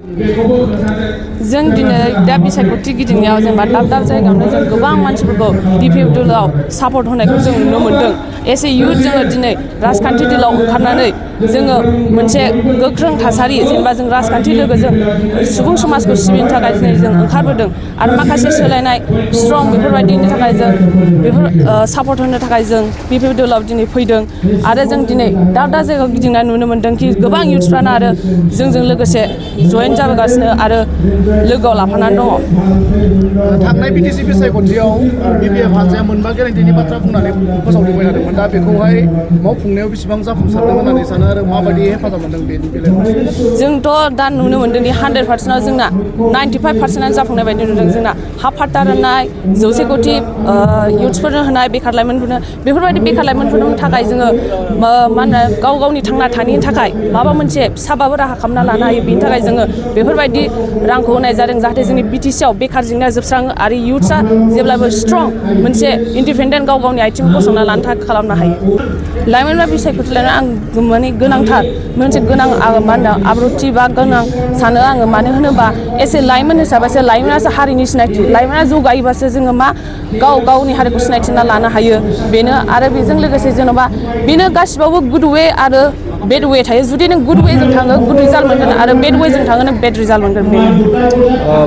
जों दिनै दा बिसायख'थि गिदिंनायाव जेनेबा दाब जायगायावनो जों गोबां मानसिफोरखौ BPF दलाव सापर्ट होनायखौ जों नुनो मोन्दों। एस ए इउथ जोङो दिनै राजखान्थि दलाव ओंखारनानै जोङो मोनसे गोख्रों थासारि जेनेबा जों राजखान्थि लोगोजों सुबुं समाजखौ सिबिनो थाखाय दिनै जों ओंखारबोदों आरो माखासे सोलायनाय स्ट्रं बेफोरबायदिनि थाखाय जों बेफोर सापर्ट होनो थाखाय जों BPF दलाव दिनै फैदों आरो जों दिनै दाब जायगायाव गिदिंना नुनो मोन्दों कि गोबां इउथ्सफ्रानो आरो जोंजों लोगोसे जयेन जाबोगासिनो आरो लोगोआव लाफानानै दङ। थांनाय BTC बिसायख'थियाव BPF हानजाया मोनबा गेरेन्टिनि बाथ्रा बुंनानै फोसावदिंबाय थादोंमोन। दा बेखौहाय मावफुंनायाव बेसेबां जाफुंसारदों होननानै सानो आरो माबायदि हेफाजाब मोनदों बेनि बेलायाव? जोंथ' दा नुनो मोन्दों दि 100%आव जोंना 95%आनो जाफुंनाय बायदि नुदों। जोंना हाफ फाट्टा राननाय 100 कोटि इउथ्सफोरनो होनाय बेखार लाइमोनफोरनो बेफोरबायदि बेखार लाइमोनफोरनि थाखाय जोङो मा होनो गावनि थांना थानायनि थाखाय माबा मोनसे फिसाबाबो राहा खालामना लानो हायो। बेनि थाखाय जोङो बेफोरबायदि रांखौ होनाय जादों जाहाथे जोंनि BTC आव बेखार जेंनाया जोबस्राङो आरो इउथ्सआ जेब्लाबो स्ट्रं मोनसे इन्डिपेन्डेन्ट गावनि आथिङाव गसंना लानो थाखाय खालामनो हायो। लाइमोनफ्रा बिसायख'थि लानाया आं माने गोनांथार मोनसे गोनां मा होनो आब्रुथि बा गोनां सानो आङो। मानो होनोबा एसे लाइमोन हिसाबैसो लाइमोनासो हारिनि सिनायथि। लाइमोना जौगायोबासो जोङो मा गावनि हारिखौ सिनायथिना लानो हायो। बेनो आरो बेजों लोगोसे जेन'बा बेनो गासिबावबो गुड वे आरो बेड वे थायो। जुदि नों गुड वे जों थाङो गुड रिजाल्ट मोनगोन आरो बेड वे जों थाङो नों बेड रिजाल्ट मोनगोन। बेनो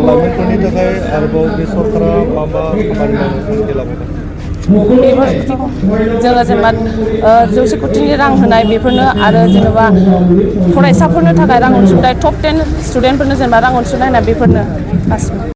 लाइमोनफोरनि थाखाय आरोबाव बे सरकारा मा खामानि मावनो थांखि लाबाय दं? बेफोरखौ जोङो जेनेबा 100 कोटिनि रां होनाय बेफोरनो आरो जेनेबा फरायसाफोरनो थाखाय रां अनसुंथाइ टप 10 स्टुडेन्टफोरनो जेनेबा रां अनसुंथाइ होनाय बेफोरनो गासिबो।